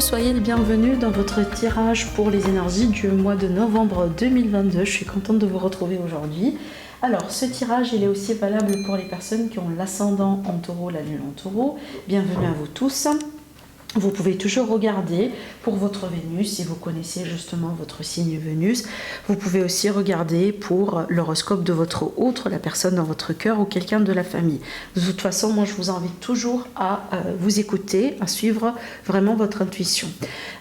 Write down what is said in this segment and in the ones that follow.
soyez les bienvenus dans votre tirage pour les énergies du mois de novembre 2022. Je suis contente de vous retrouver aujourd'hui. Alors, ce tirage, il est aussi valable pour les personnes qui ont l'ascendant en taureau, la lune en taureau. Bienvenue à vous tous. Vous pouvez toujours regarder pour votre Vénus, si vous connaissez justement votre signe Vénus. Vous pouvez aussi regarder pour l'horoscope de votre autre, la personne dans votre cœur ou quelqu'un de la famille. De toute façon, moi je vous invite toujours à vous écouter, à suivre vraiment votre intuition.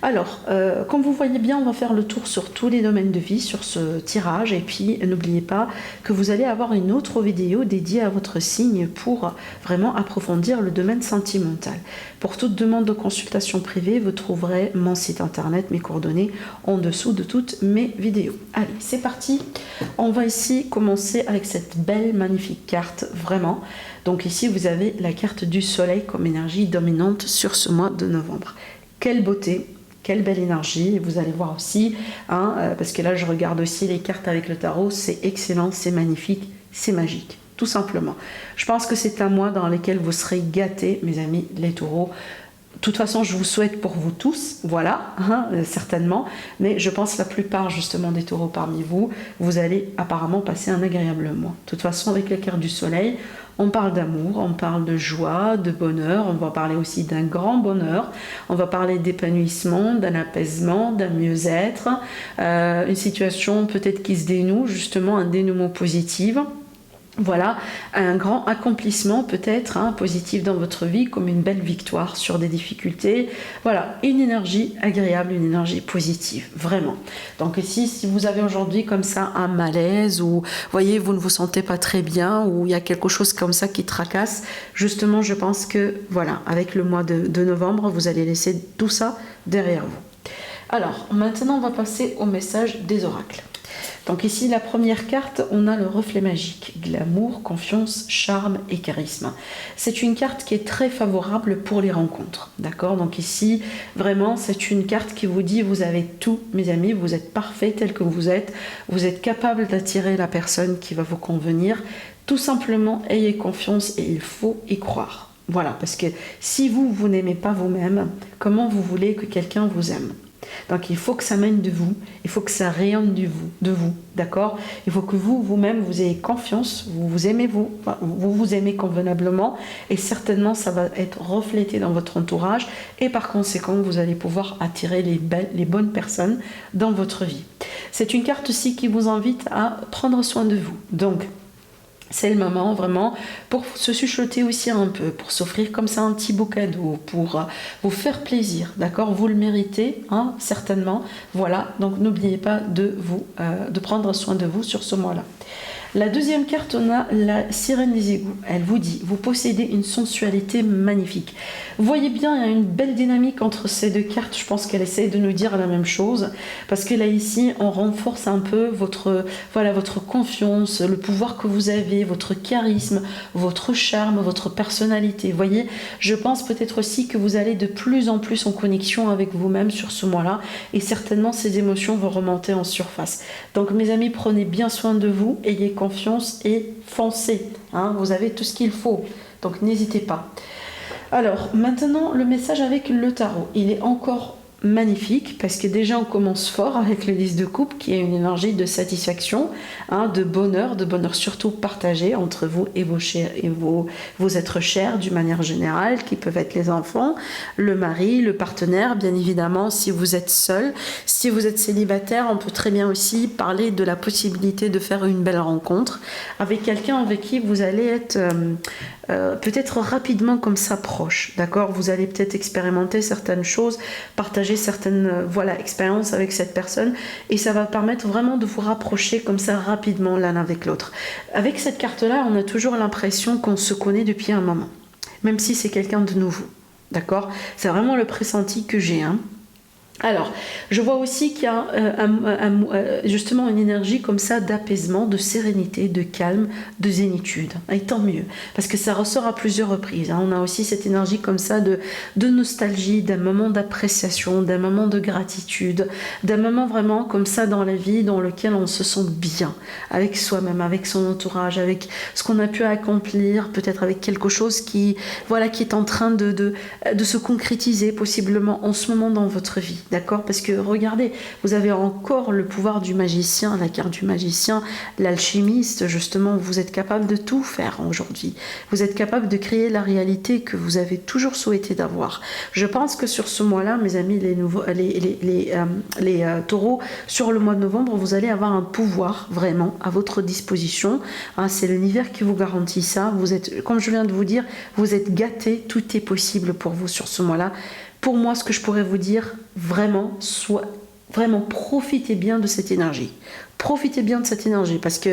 Alors, comme vous voyez bien, on va faire le tour sur tous les domaines de vie sur ce tirage. Et puis, n'oubliez pas que vous allez avoir une autre vidéo dédiée à votre signe pour vraiment approfondir le domaine sentimental. Pour toute demande de consultation privée, vous trouverez mon site internet, mes coordonnées en dessous de toutes mes vidéos. Allez, c'est parti. On va ici commencer avec cette belle, magnifique carte, vraiment. Donc ici, vous avez la carte du soleil comme énergie dominante sur ce mois de novembre. Quelle beauté! Quelle belle énergie, vous allez voir aussi, parce que là je regarde aussi les cartes avec le tarot, c'est excellent, c'est magnifique, c'est magique, tout simplement. Je pense que c'est un mois dans lequel vous serez gâtés, mes amis les taureaux. De toute façon, je vous souhaite pour vous tous, voilà, certainement, mais je pense que la plupart justement des taureaux parmi vous, vous allez apparemment passer un agréable mois. De toute façon, avec la carte du soleil, on parle d'amour, on parle de joie, de bonheur, on va parler aussi d'un grand bonheur, on va parler d'épanouissement, d'un apaisement, d'un mieux-être, une situation peut-être qui se dénoue, justement un dénouement positif. Voilà, un grand accomplissement peut-être positif dans votre vie, comme une belle victoire sur des difficultés. Voilà, une énergie agréable, une énergie positive, vraiment. Donc ici, si vous avez aujourd'hui comme ça un malaise ou, voyez, vous ne vous sentez pas très bien ou il y a quelque chose comme ça qui tracasse, justement, je pense que, voilà, avec le mois de novembre, vous allez laisser tout ça derrière vous. Alors, maintenant, on va passer au message des oracles. Donc ici, la première carte, on a le reflet magique, glamour, confiance, charme et charisme. C'est une carte qui est très favorable pour les rencontres, d'accord? Donc ici, vraiment, c'est une carte qui vous dit, vous avez tout, mes amis, vous êtes parfait tel que vous êtes capable d'attirer la personne qui va vous convenir. Tout simplement, ayez confiance et il faut y croire. Voilà, parce que si vous n'aimez pas vous-même, comment vous voulez que quelqu'un vous aime? Donc il faut que ça mène de vous, il faut que ça rayonne de vous, d'accord? Il faut que vous-même, vous ayez confiance, vous aimez convenablement et certainement ça va être reflété dans votre entourage et par conséquent vous allez pouvoir attirer les bonnes personnes dans votre vie. C'est une carte aussi qui vous invite à prendre soin de vous. Donc c'est le moment vraiment pour se chuchoter aussi un peu, pour s'offrir comme ça un petit beau cadeau, pour vous faire plaisir, d'accord? Vous le méritez, certainement. Voilà, donc n'oubliez pas de prendre soin de vous sur ce mois-là. La deuxième carte, on a la sirène des égouts. Elle vous dit, vous possédez une sensualité magnifique. Vous voyez bien, il y a une belle dynamique entre ces deux cartes. Je pense qu'elle essaye de nous dire la même chose. Parce que là, ici, on renforce un peu votre confiance, le pouvoir que vous avez, votre charisme, votre charme, votre personnalité. Vous voyez, je pense peut-être aussi que vous allez de plus en plus en connexion avec vous-même sur ce mois-là. Et certainement, ces émotions vont remonter en surface. Donc, mes amis, prenez bien soin de vous. Ayez confiance et foncez. Vous avez tout ce qu'il faut. Donc, n'hésitez pas. Alors, maintenant, le message avec le tarot. Il est encore magnifique parce que déjà on commence fort avec le 10 de coupe qui est une énergie de satisfaction, de bonheur surtout partagé entre vous et vos êtres chers d'une manière générale, qui peuvent être les enfants, le mari, le partenaire, bien évidemment. Si vous êtes seul, si vous êtes célibataire, on peut très bien aussi parler de la possibilité de faire une belle rencontre avec quelqu'un avec qui vous allez être peut-être rapidement comme ça proche, d'accord? Vous allez peut-être expérimenter certaines choses, partager certaines expériences avec cette personne et ça va permettre vraiment de vous rapprocher comme ça rapidement l'un avec l'autre. Avec cette carte-là, on a toujours l'impression qu'on se connaît depuis un moment, même si c'est quelqu'un de nouveau, d'accord? C'est vraiment le pressenti que j'ai, Alors, je vois aussi qu'il y a justement une énergie comme ça d'apaisement, de sérénité, de calme, de zénitude. Et tant mieux, parce que ça ressort à plusieurs reprises. On a aussi cette énergie comme ça de nostalgie, d'un moment d'appréciation, d'un moment de gratitude, d'un moment vraiment comme ça dans la vie dans lequel on se sent bien, avec soi-même, avec son entourage, avec ce qu'on a pu accomplir, peut-être avec quelque chose qui est en train de se concrétiser possiblement en ce moment dans votre vie. D'accord? Parce que regardez, vous avez encore le pouvoir du magicien, la carte du magicien, l'alchimiste, justement, vous êtes capable de tout faire aujourd'hui. Vous êtes capable de créer la réalité que vous avez toujours souhaité d'avoir. Je pense que sur ce mois-là, mes amis, les taureaux, sur le mois de novembre, vous allez avoir un pouvoir vraiment à votre disposition. C'est l'univers qui vous garantit ça. Vous êtes, comme je viens de vous dire, vous êtes gâtés, tout est possible pour vous sur ce mois-là. Pour moi, ce que je pourrais vous dire, vraiment profitez bien de cette énergie. Profitez bien de cette énergie parce que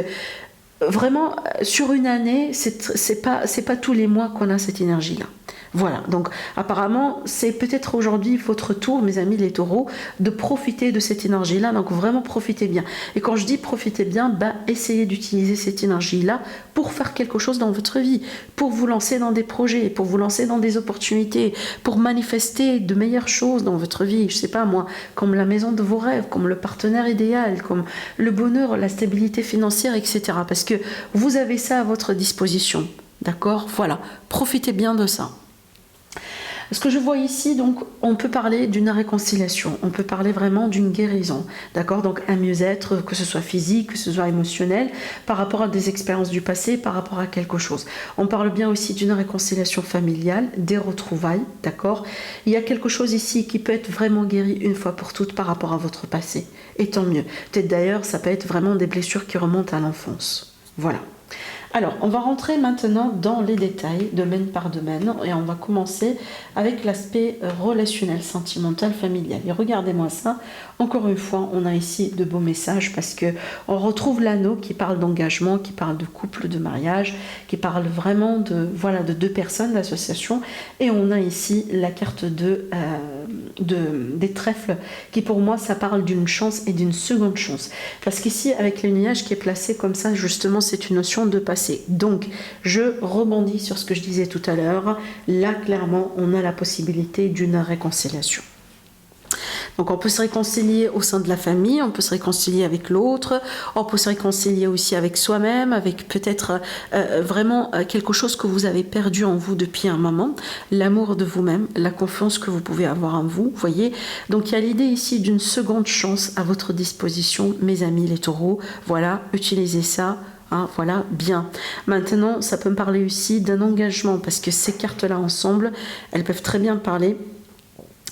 vraiment, sur une année, c'est pas tous les mois qu'on a cette énergie-là. Voilà, donc apparemment, c'est peut-être aujourd'hui votre tour, mes amis les taureaux, de profiter de cette énergie-là, donc vraiment profitez bien. Et quand je dis profitez bien, essayez d'utiliser cette énergie-là pour faire quelque chose dans votre vie, pour vous lancer dans des projets, pour vous lancer dans des opportunités, pour manifester de meilleures choses dans votre vie, je sais pas moi, comme la maison de vos rêves, comme le partenaire idéal, comme le bonheur, la stabilité financière, etc. Parce que vous avez ça à votre disposition, d'accord? Voilà, profitez bien de ça. Ce que je vois ici, donc, on peut parler d'une réconciliation, on peut parler vraiment d'une guérison, d'accord? Donc un mieux-être, que ce soit physique, que ce soit émotionnel, par rapport à des expériences du passé, par rapport à quelque chose. On parle bien aussi d'une réconciliation familiale, des retrouvailles, d'accord? Il y a quelque chose ici qui peut être vraiment guéri une fois pour toutes par rapport à votre passé, et tant mieux. Peut-être d'ailleurs, ça peut être vraiment des blessures qui remontent à l'enfance. Voilà. Alors, on va rentrer maintenant dans les détails, domaine par domaine, et on va commencer avec l'aspect relationnel, sentimental, familial. Et regardez-moi ça, encore une fois, on a ici de beaux messages parce que on retrouve l'anneau qui parle d'engagement, qui parle de couple, de mariage, qui parle vraiment de deux personnes, d'association, et on a ici la carte des trèfles, qui pour moi, ça parle d'une chance et d'une seconde chance. Parce qu'ici, avec le nuage qui est placé comme ça, justement, c'est une notion de passé. Donc, je rebondis sur ce que je disais tout à l'heure. Là, clairement, on a la possibilité d'une réconciliation. Donc, on peut se réconcilier au sein de la famille, on peut se réconcilier avec l'autre, on peut se réconcilier aussi avec soi-même, avec peut-être vraiment quelque chose que vous avez perdu en vous depuis un moment, l'amour de vous-même, la confiance que vous pouvez avoir en vous, voyez. Donc, il y a l'idée ici d'une seconde chance à votre disposition, mes amis les taureaux. Voilà, utilisez ça. Voilà, bien. Maintenant, ça peut me parler aussi d'un engagement, parce que ces cartes-là ensemble, elles peuvent très bien parler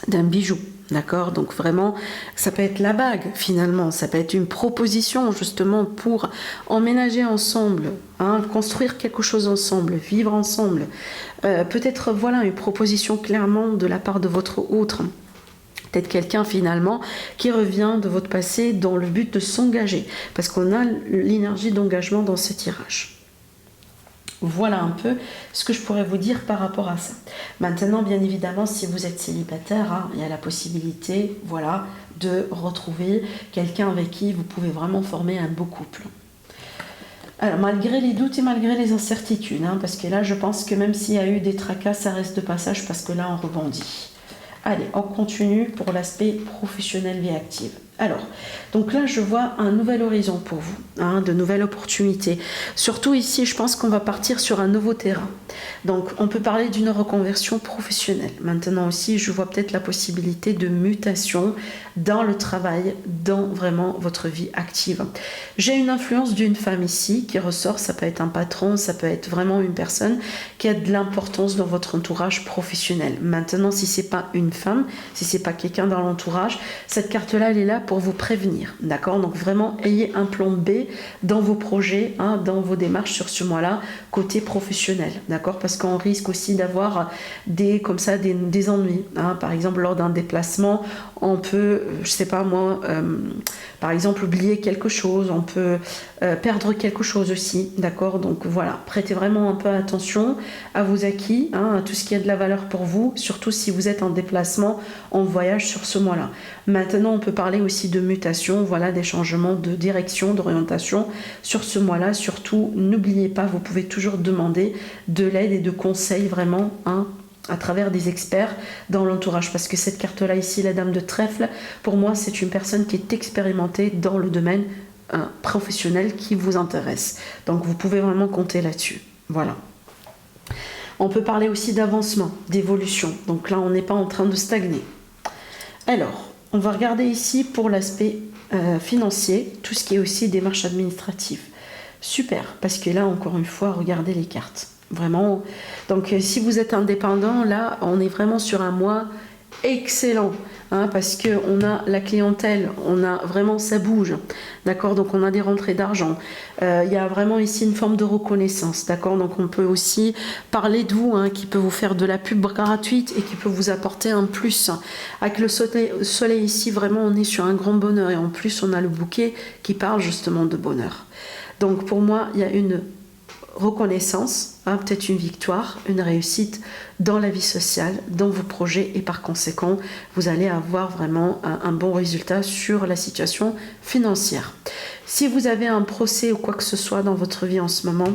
d'un bijou, d'accord? Donc vraiment, ça peut être la bague, finalement, ça peut être une proposition, justement, pour emménager ensemble, construire quelque chose ensemble, vivre ensemble. Peut-être, voilà, une proposition clairement de la part de votre autre. Peut-être quelqu'un finalement qui revient de votre passé dans le but de s'engager, parce qu'on a l'énergie d'engagement dans ce tirage. Voilà un peu ce que je pourrais vous dire par rapport à ça. Maintenant, bien évidemment, si vous êtes célibataire, il y a la possibilité, voilà, de retrouver quelqu'un avec qui vous pouvez vraiment former un beau couple. Alors, malgré les doutes et malgré les incertitudes, parce que là, je pense que même s'il y a eu des tracas, ça reste de passage, parce que là, on rebondit. Allez, on continue pour l'aspect professionnel vie active. Alors, donc là, je vois un nouvel horizon pour vous, de nouvelles opportunités. Surtout ici, je pense qu'on va partir sur un nouveau terrain. Donc, on peut parler d'une reconversion professionnelle. Maintenant aussi, je vois peut-être la possibilité de mutation dans le travail, dans vraiment votre vie active. J'ai une influence d'une femme ici qui ressort. Ça peut être un patron, ça peut être vraiment une personne qui a de l'importance dans votre entourage professionnel. Maintenant, si c'est pas une femme, si c'est pas quelqu'un dans l'entourage, cette carte-là, elle est là pour vous prévenir, d'accord? Donc vraiment, ayez un plan B dans vos projets, hein, dans vos démarches sur ce mois-là, côté professionnel, d'accord? Parce qu'on risque aussi d'avoir des ennuis, hein. Par exemple, lors d'un déplacement, on peut, je sais pas moi, par exemple, oublier quelque chose, on peut perdre quelque chose aussi, d'accord? Donc voilà, prêtez vraiment un peu attention à vos acquis, hein, à tout ce qui a de la valeur pour vous, surtout si vous êtes en déplacement, en voyage sur ce mois-là. Maintenant, on peut parler aussi de mutation, voilà, des changements de direction, d'orientation sur ce mois-là. Surtout, n'oubliez pas, vous pouvez toujours demander de l'aide et de conseils vraiment, hein, à travers des experts dans l'entourage, parce que cette carte-là ici, la dame de trèfle, pour moi, c'est une personne qui est expérimentée dans le domaine professionnel qui vous intéresse. Donc, vous pouvez vraiment compter là-dessus. Voilà. On peut parler aussi d'avancement, d'évolution. Donc là, on n'est pas en train de stagner. Alors, on va regarder ici pour l'aspect financier, tout ce qui est aussi démarche administrative. Super, parce que là, encore une fois, regardez les cartes. Vraiment. Donc, si vous êtes indépendant, là, on est vraiment sur un mois excellent, hein, parce qu'on a la clientèle, on a vraiment, ça bouge, d'accord? Donc, on a des rentrées d'argent. Il y a vraiment ici une forme de reconnaissance, d'accord? Donc, on peut aussi parler de vous, hein, qui peut vous faire de la pub gratuite et qui peut vous apporter un plus. Avec le soleil ici, vraiment, on est sur un grand bonheur et en plus, on a le bouquet qui parle justement de bonheur. Donc, pour moi, il y a une reconnaissance, hein, peut-être une victoire, une réussite dans la vie sociale, dans vos projets et par conséquent, vous allez avoir vraiment un bon résultat sur la situation financière. Si vous avez un procès ou quoi que ce soit dans votre vie en ce moment,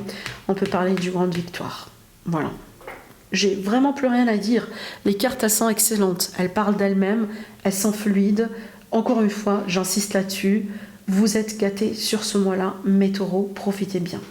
on peut parler d'une grande victoire. Voilà. J'ai vraiment plus rien à dire. Les cartes, elles sont excellentes. Elles parlent d'elles-mêmes, elles sont fluides. Encore une fois, j'insiste là-dessus. Vous êtes gâtés sur ce mois-là, mes taureaux, profitez bien.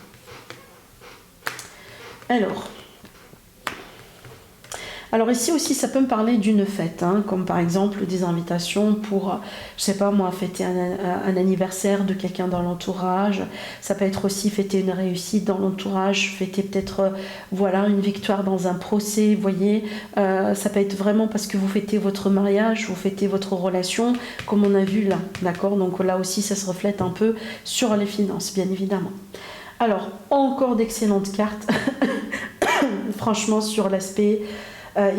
Alors ici aussi, ça peut me parler d'une fête, hein, comme par exemple des invitations pour, je sais pas moi, fêter un anniversaire de quelqu'un dans l'entourage. Ça peut être aussi fêter une réussite dans l'entourage, fêter peut-être, voilà, une victoire dans un procès, vous voyez. Ça peut être vraiment parce que vous fêtez votre mariage, vous fêtez votre relation, comme on a vu là, d'accord? Donc là aussi, ça se reflète un peu sur les finances, bien évidemment. Alors, encore d'excellentes cartes, franchement, sur l'aspect,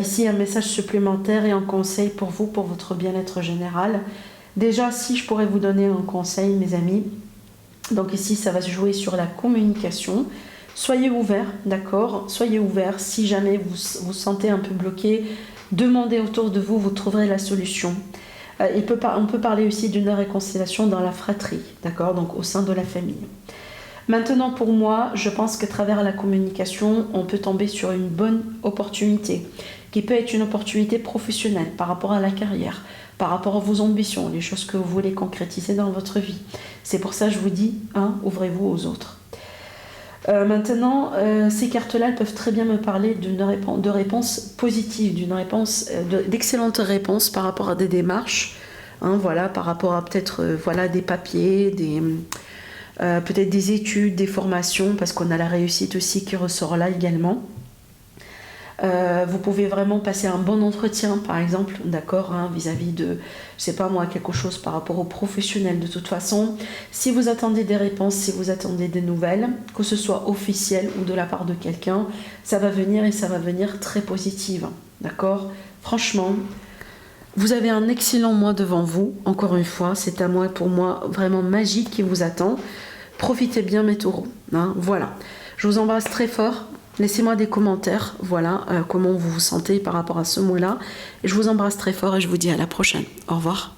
ici un message supplémentaire et un conseil pour vous, pour votre bien-être général. Déjà, si je pourrais vous donner un conseil, mes amis, donc ici, ça va se jouer sur la communication. Soyez ouverts, d'accord? Soyez ouverts, si jamais vous vous sentez un peu bloqué, demandez autour de vous, vous trouverez la solution. On peut parler aussi d'une réconciliation dans la fratrie, d'accord? Donc au sein de la famille. Maintenant, pour moi, je pense qu'à travers la communication, on peut tomber sur une bonne opportunité, qui peut être une opportunité professionnelle par rapport à la carrière, par rapport à vos ambitions, les choses que vous voulez concrétiser dans votre vie. C'est pour ça que je vous dis, hein, ouvrez-vous aux autres. Maintenant, ces cartes-là, elles peuvent très bien me parler de réponses positives, d'excellentes réponses par rapport à des démarches, hein, voilà, par rapport à peut-être voilà, des papiers, peut-être des études, des formations, parce qu'on a la réussite aussi qui ressort là également. Vous pouvez vraiment passer un bon entretien, par exemple, d'accord, hein, vis-à-vis de, je sais pas moi, quelque chose par rapport aux professionnels. De toute façon, si vous attendez des réponses, si vous attendez des nouvelles, que ce soit officiel ou de la part de quelqu'un, ça va venir et ça va venir très positive, d'accord? Franchement, vous avez un excellent mois devant vous. Encore une fois, c'est un mois pour moi vraiment magique qui vous attend. Profitez bien, mes taureaux, hein, voilà. Je vous embrasse très fort. Laissez-moi des commentaires, voilà, comment vous vous sentez par rapport à ce mois-là. Je vous embrasse très fort et je vous dis à la prochaine. Au revoir.